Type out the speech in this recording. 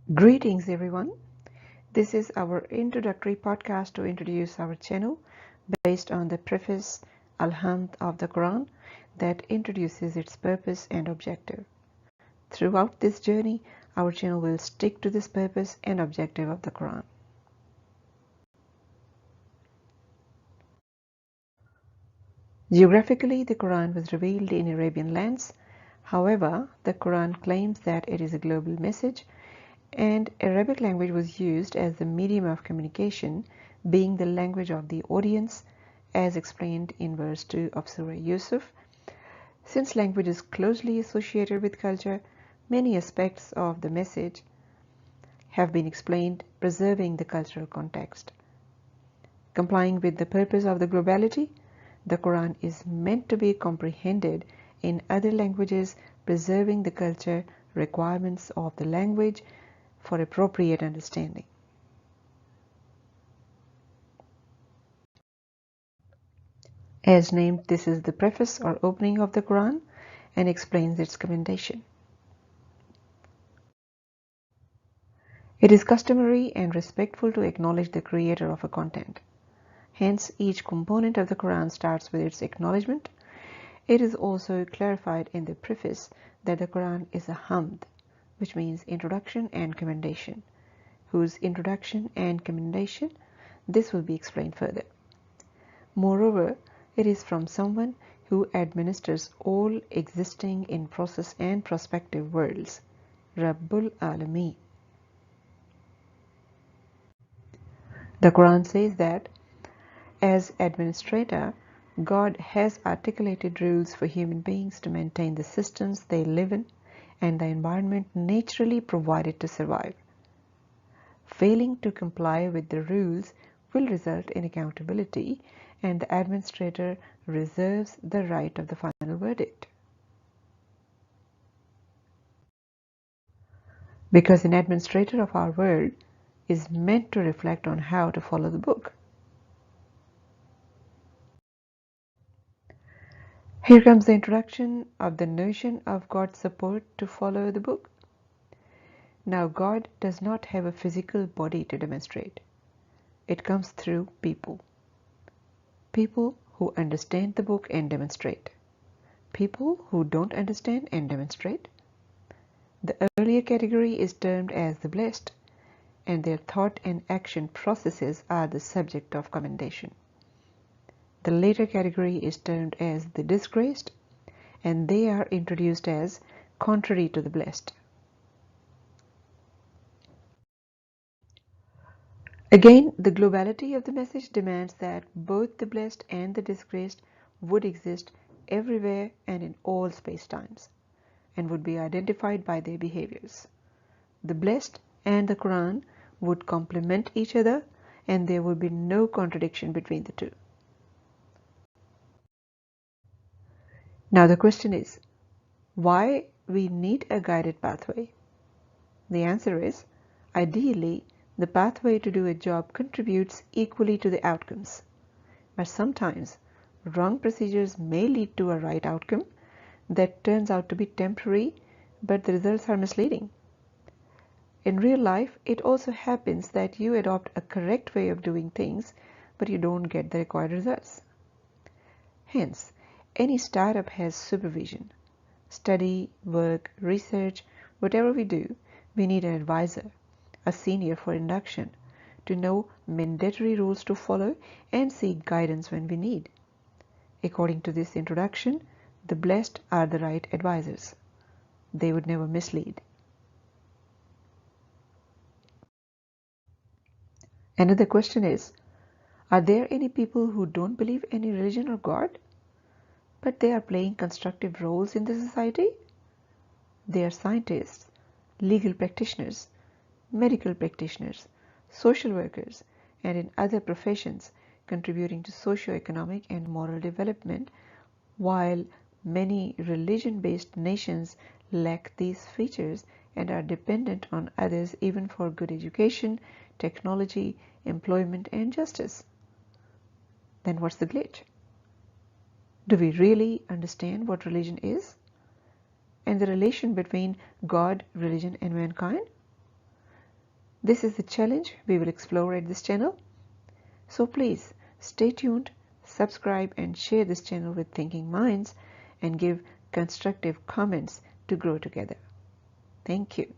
Greetings everyone. This is our introductory podcast to introduce our channel based on the preface Al-Hamd of the Quran that introduces its purpose and objective. Throughout this journey, our channel will stick to this purpose and objective of the Quran. Geographically, the Quran was revealed in Arabian lands. However, the Quran claims that it is a global message, and Arabic language was used as the medium of communication, being the language of the audience, as explained in verse 2 of Surah Yusuf. Since language is closely associated with culture, many aspects of the message have been explained, preserving the cultural context. Complying with the purpose of the globality, the Quran is meant to be comprehended in other languages, preserving the culture requirements of the language for appropriate understanding. As named, this is the preface or opening of the Quran and explains its commendation. It is customary and respectful to acknowledge the creator of a content. Hence, each component of the Quran starts with its acknowledgement. It is also clarified in the preface that the Quran is a hamd, which means introduction and commendation. Whose introduction and commendation? This will be explained further. Moreover, it is from someone who administers all existing in process and prospective worlds, Rabbul Alameen. The Quran says that as administrator, God has articulated rules for human beings to maintain the systems they live in and the environment naturally provided to survive. Failing to comply with the rules will result in accountability, and the administrator reserves the right of the final verdict. Because an administrator of our world is meant to reflect on how to follow the book. Here comes the introduction of the notion of God's support to follow the book. Now, God does not have a physical body to demonstrate. It comes through people. People who understand the book and demonstrate. People who don't understand and demonstrate. The earlier category is termed as the blessed, and their thought and action processes are the subject of commendation. The later category is termed as the disgraced, and they are introduced as contrary to the blessed. Again, the globality of the message demands that both the blessed and the disgraced would exist everywhere and in all space-times, and would be identified by their behaviors. The blessed and the Quran would complement each other, and there would be no contradiction between the two. Now the question is, why we need a guided pathway? The answer is, ideally, the pathway to do a job contributes equally to the outcomes. But sometimes, wrong procedures may lead to a right outcome that turns out to be temporary, but the results are misleading. In real life, it also happens that you adopt a correct way of doing things, but you don't get the required results. Hence, any startup has supervision. Study, work, research, whatever we do, we need an advisor, a senior for induction, to know mandatory rules to follow and seek guidance when we need. According to this introduction, the blessed are the right advisors. They would never mislead. Another question is, are there any people who don't believe any religion or God, but they are playing constructive roles in the society? They are scientists, legal practitioners, medical practitioners, social workers, and in other professions contributing to socio-economic and moral development, while many religion-based nations lack these features and are dependent on others even for good education, technology, employment, and justice. Then what's the glitch? Do we really understand what religion is? And the relation between God, religion, and mankind? This is the challenge we will explore at this channel. So please stay tuned, subscribe and share this channel with thinking minds and give constructive comments to grow together. Thank you.